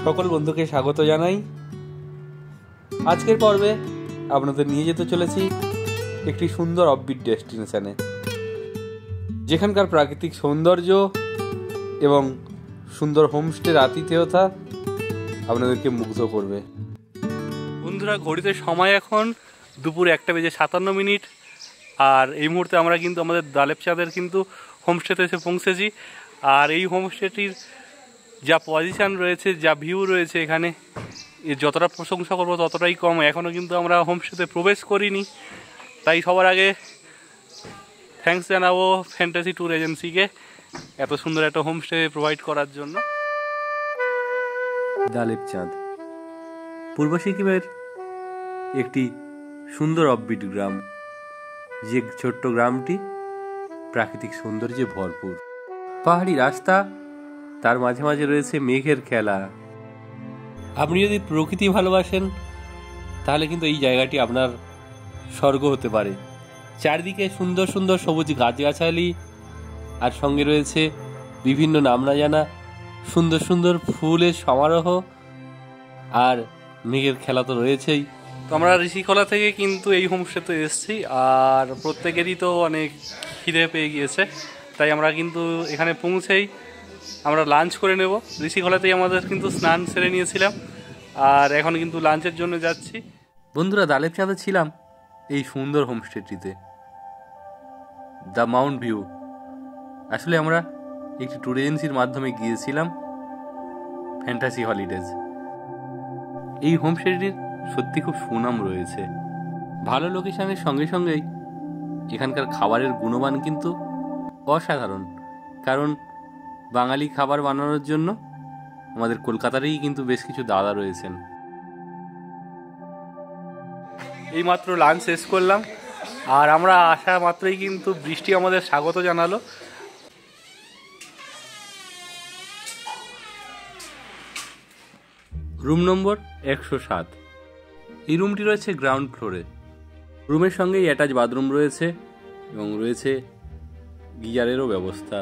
সকল বন্ধুকে স্বাগত জানাই। আজকের পর্বে আপনাদের নিয়ে যেতে চলেছি একটি সুন্দর অফবিট ডেস্টিনেশনে, যেখানকার প্রাকৃতিক সৌন্দর্য এবং সুন্দর হোমস্টের আতিথেয়তা আপনাদেরকে মুগ্ধ করবে। বন্ধুরা, ঘড়িতে সময় এখন দুপুর 1:57। আর এই মুহূর্তে আমরা কিন্তু আমাদের দালেপচাঁদের কিন্তু হোমস্টেতে এসে পৌঁছেছি। আর এই হোমস্টেটির যা পজিশান রয়েছে, যা ভিউ রয়েছে, এখানে যতটা প্রশংসা করবো ততটাই কম। এখনও কিন্তু আমরা হোমস্টেতে প্রবেশ করিনি, তাই সবার আগে থ্যাঙ্কস জানাবো ফ্যান্টাসি ট্যুর এজেন্সিকে এত সুন্দর একটা হোমস্টে প্রোভাইড করার জন্য। দালেপচাঁদ পূর্ব সিকিমের একটি সুন্দর অফবিট গ্রাম, যে ছোট্ট গ্রামটি প্রাকৃতিক সৌন্দর্যে ভরপুর। পাহাড়ি রাস্তা, তার মাঝে মাঝে রয়েছে মেঘের খেলা। আপনি যদি প্রকৃতি ভালোবাসেন তাহলে কিন্তু এই জায়গাটি আপনার স্বর্গ হতে পারে। চারদিকে সুন্দর সুন্দর সবুজ গাছগাছালি, আর সঙ্গে রয়েছে বিভিন্ন নাম না জানা সুন্দর সুন্দর ফুলের সমারোহ, আর মেঘের খেলা তো রয়েছেই। তো আমরা ঋষিখোলা থেকে কিন্তু এই হোমস্টেতে এসেছি, আর প্রত্যেকেরই তো অনেক খিদে পেয়ে গিয়েছে, তাই আমরা কিন্তু এখানে পৌঁছেই আমরা লাঞ্চ করে নেব। ঋষিখোলাতেই আমাদের কিন্তু স্নান সেরে নিয়েছিলাম, আর এখন কিন্তু লাঞ্চের জন্য যাচ্ছি। বন্ধুরা, দালেপচাঁদে ছিলাম এই সুন্দর হোমস্টেটিতে, দ্য মাউন্ট ভিউ। আসলে আমরা একটি ট্যুর এজেন্সির মাধ্যমে গিয়েছিলাম, ফ্যান্টাসি হলিডেজ। এই হোমস্টেটির সত্যি খুব সুনাম রয়েছে। ভালো লোকেশনের সঙ্গে সঙ্গেই এখানকার খাবারের গুণমান কিন্তু অসাধারণ, কারণ বাঙালি খাবার বানানোর জন্য আমাদের কলকাতারই কিন্তু বেশ কিছু দাদা রয়েছেন। এইমাত্র লাঞ্চ শেষ করলাম, আর আমরা আসা মাত্রই কিন্তু বৃষ্টি আমাদের স্বাগত জানালো। Room number 107। এই রুমটি রয়েছে গ্রাউন্ড ফ্লোরে। রুমের সঙ্গেই অ্যাটাচ বাথরুম রয়েছে এবং রয়েছে গিজারেরও ব্যবস্থা,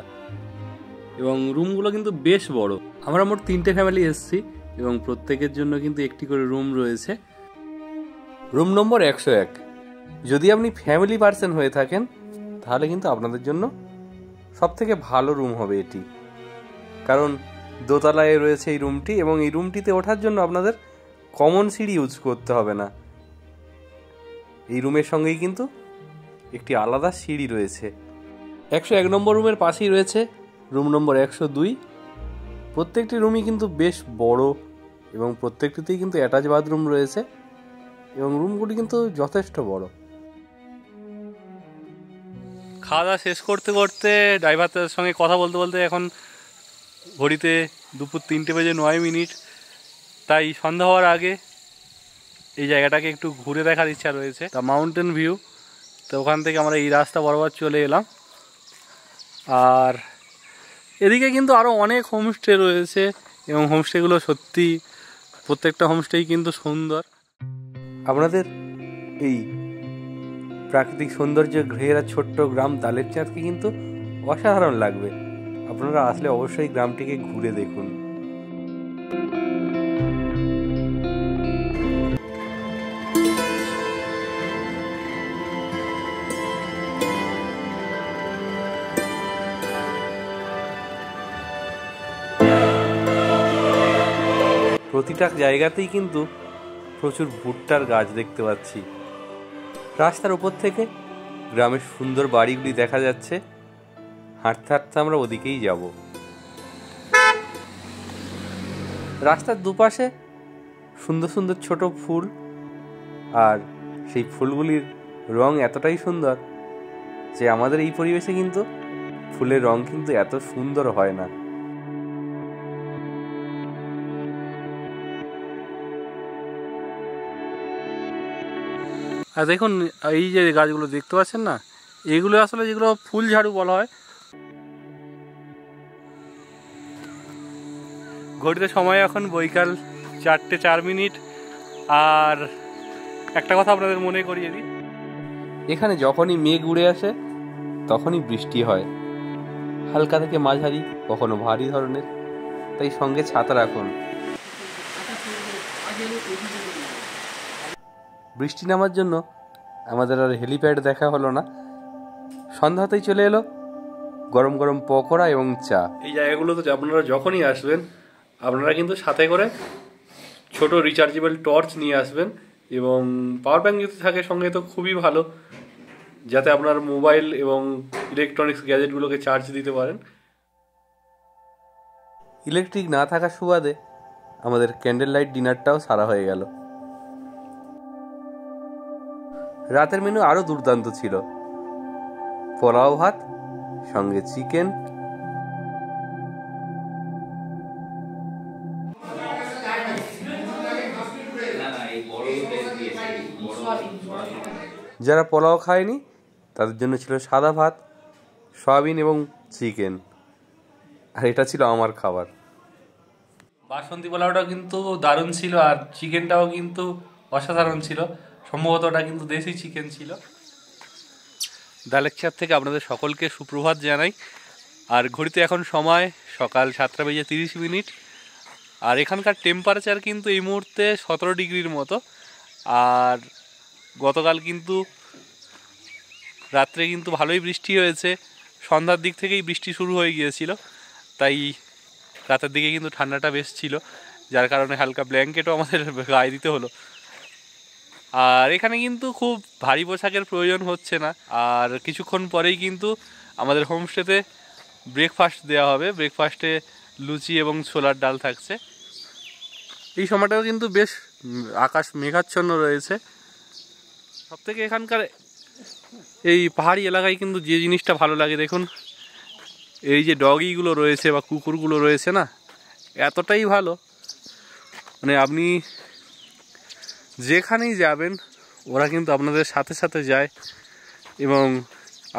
এবং রুমগুলো কিন্তু বেশ বড়। আমরা মোট 3টে ফ্যামিলি এসেছি এবং প্রত্যেকের জন্য কিন্তু একটি করে রুম রয়েছে। Room number 101। যদি আপনি ফ্যামিলি পার্সন হয়ে থাকেন তাহলে কিন্তু আপনাদের জন্য সবথেকে ভালো রুম হবে এটি, কারণ দোতলায় রয়েছে এই রুমটি, এবং এই রুমটিতে ওঠার জন্য আপনাদের কমন সিঁড়ি ইউজ করতে হবে না। এই রুমের সঙ্গেই কিন্তু একটি আলাদা সিঁড়ি রয়েছে। 101 নম্বর রুমের পাশেই রয়েছে রুম নম্বর 102। প্রত্যেকটি রুমই কিন্তু বেশ বড়, এবং প্রত্যেকটিতেই কিন্তু অ্যাটাচ বাথরুম রয়েছে, এবং রুমগুলি কিন্তু যথেষ্ট বড়। খাওয়া দাওয়া শেষ করতে করতে ড্রাইভারদের সঙ্গে কথা বলতে বলতে এখন ঘড়িতে দুপুর 3:09। তাই সন্ধ্যা হওয়ার আগে এই জায়গাটাকে একটু ঘুরে দেখার ইচ্ছা রয়েছে, দ্য মাউন্টেন ভিউ। তো ওখান থেকে আমরা এই রাস্তা বরাবর চলে এলাম। আর এদিকে কিন্তু আরও অনেক হোমস্টে রয়েছে, এবং হোমস্টেগুলো সত্যি প্রত্যেকটা হোমস্টেই কিন্তু সুন্দর। আপনাদের এই প্রাকৃতিক সৌন্দর্য ঘেরা ছোট্ট গ্রাম দালেপচাঁদকে কিন্তু অসাধারণ লাগবে। আপনারা আসলে অবশ্যই গ্রামটিকে ঘুরে দেখুন। প্রতিটা জায়গাতেই কিন্তু প্রচুর ভুট্টার গাছ দেখতে পাচ্ছি। রাস্তার উপর থেকে গ্রামের সুন্দর বাড়িগুলি দেখা যাচ্ছে। হাঁটতে হাঁটতে আমরা ওদিকেই যাব। রাস্তার দুপাশে সুন্দর সুন্দর ছোট ফুল, আর সেই ফুলগুলির রং এতটাই সুন্দর যে আমাদের এই পরিবেশে কিন্তু ফুলের রং কিন্তু এত সুন্দর হয় না। আর দেখুন, এই যে গাছগুলো দেখতে পাচ্ছেন না, এগুলো আসলে যেগুলো ফুল ঝাড়ু বলা হয়। ঘড়িতে সময় এখন বৈকাল 4:04। আর একটা কথা আপনাদের মনে করিয়ে দিই, এখানে যখনই মেঘ উড়ে আসে তখনই বৃষ্টি হয়, হালকা থেকে মাঝারি, কখনো ভারী ধরনের। তাই সঙ্গে ছাতা রাখুন। বৃষ্টি নামার জন্য আমাদের আর হেলিপ্যাড দেখা হলো না। সন্ধ্যাতেই চলে এলো গরম গরম পকোড়া এবং চা। এই জায়গাগুলোতে আপনারা যখনই আসবেন আপনারা কিন্তু সাথে করে ছোট রিচার্জেবল টর্চ নিয়ে আসবেন, এবং পাওয়ার ব্যাঙ্ক যদি থাকে সঙ্গে তো খুবই ভালো, যাতে আপনার মোবাইল এবং ইলেকট্রনিক্স গ্যাজেটগুলোকে চার্জ দিতে পারেন। ইলেকট্রিক না থাকার সুবাদে আমাদের ক্যান্ডেল লাইট ডিনারটাও সারা হয়ে গেল। রাতের মেনু আরও দুর্দান্ত ছিল, পোলাও ভাত সঙ্গে চিকেন, যারা পোলাও খায়নি তাদের জন্য ছিল সাদা ভাত, সয়াবিন এবং চিকেন, আর এটা ছিল আমার খাবার। বাসন্তী পোলাওটা কিন্তু দারুণ ছিল, আর চিকেনটাও কিন্তু অসাধারণ ছিল। সম্ভবত ওটা কিন্তু দেশি চিকেন ছিল। দালেকচার থেকে আপনাদের সকলকে সুপ্রভাত জানাই। আর ঘড়িতে এখন সময় সকাল 7:30, আর এখানকার টেম্পারেচার কিন্তু এই মুহূর্তে 17 ডিগ্রির মতো। আর গতকাল কিন্তু রাত্রে কিন্তু ভালোই বৃষ্টি হয়েছে, সন্ধ্যার দিক থেকেই বৃষ্টি শুরু হয়ে গিয়েছিল, তাই রাতের দিকে কিন্তু ঠান্ডাটা বেশ ছিল, যার কারণে হালকা ব্ল্যাঙ্কেটও আমাদের গায়ে দিতে হলো। আর এখানে কিন্তু খুব ভারী পোশাকের প্রয়োজন হচ্ছে না। আর কিছুক্ষণ পরেই কিন্তু আমাদের হোমস্টেতে ব্রেকফাস্ট দেওয়া হবে। ব্রেকফাস্টে লুচি এবং ছোলার ডাল থাকছে। এই সময়টাও কিন্তু বেশ আকাশ মেঘাচ্ছন্ন রয়েছে। সবথেকে এখানকার এই পাহাড়ি এলাকায় কিন্তু যে জিনিসটা ভালো লাগে, দেখুন এই যে ডগিগুলো রয়েছে বা কুকুরগুলো রয়েছে না, এতটাই ভালো, মানে আপনি যেখানেই যাবেন ওরা কিন্তু আপনাদের সাথে সাথে যায়, এবং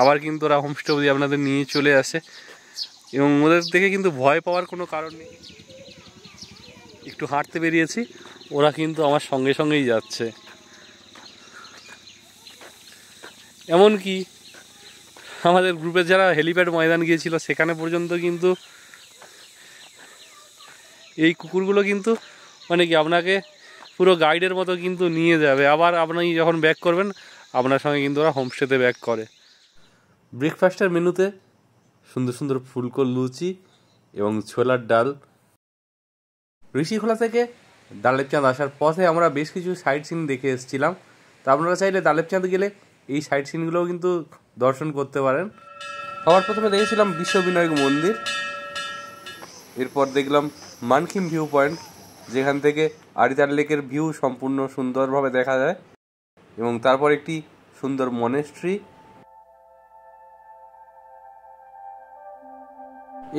আবার কিন্তু ওরা হোমস্টে অবধি আপনাদের নিয়ে চলে আসে, এবং ওদের দেখে কিন্তু ভয় পাওয়ার কোনো কারণ নেই। একটু হাঁটতে বেরিয়েছি, ওরা কিন্তু আমার সঙ্গে সঙ্গেই যাচ্ছে। এমনকি আমাদের গ্রুপের যারা হেলিপ্যাড ময়দান গিয়েছিল সেখানে পর্যন্ত কিন্তু এই কুকুরগুলো কিন্তু মানে কি আপনাকে পুরো গাইডের মতো কিন্তু নিয়ে যাবে। আবার আপনি যখন ব্যাক করবেন আপনার সঙ্গে কিন্তু ওরা হোমস্টেতে ব্যাক করে। ব্রেকফাস্টের মেনুতে সুন্দর সুন্দর ফুলকো লুচি এবং ছোলার ডাল। ঋষিখোলা থেকে দালেবচাঁদ আসার পথে আমরা বেশ কিছু সাইট সিন দেখে এসেছিলাম, তা আপনারা চাইলে দালেবচাঁদ গেলে এই সাইট সিনগুলোও কিন্তু দর্শন করতে পারেন। সবার প্রথমে দেখেছিলাম বিশ্ববিনায়ক মন্দির, এরপর দেখলাম মানকিন ভিউ পয়েন্ট, যেখান থেকে আরিতার লেকের ভিউ সম্পূর্ণ সুন্দরভাবে দেখা যায়, এবং তারপর একটি সুন্দর মনেস্ট্রি।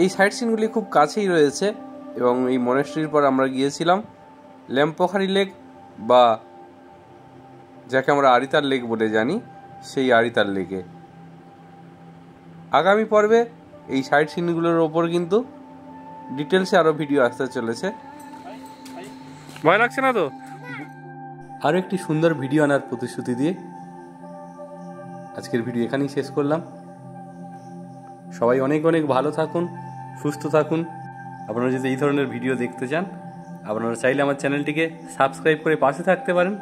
এই সাইট সিনগুলি খুব কাছেই রয়েছে, এবং এই মনেস্ট্রির পর আমরা গিয়েছিলাম ল্যাম্পোখারি লেক, বা যাকে আমরা আরিতার লেক বলে জানি, সেই আরিতার লেকে। আগামী পর্বে এই সাইট সিনগুলোর ওপর কিন্তু ডিটেলসে আরও ভিডিও আসতে চলেছে। ভয় লাগছে না তো? আরও একটি সুন্দর ভিডিও আনার প্রতিশ্রুতি দিয়ে আজকের ভিডিও এখানেই শেষ করলাম। সবাই অনেক অনেক ভালো থাকুন, সুস্থ থাকুন। আপনারা যদি এই ধরনের ভিডিও দেখতে চান আপনারা চাইলে আমার চ্যানেলটিকে সাবস্ক্রাইব করে পাশে থাকতে পারেন।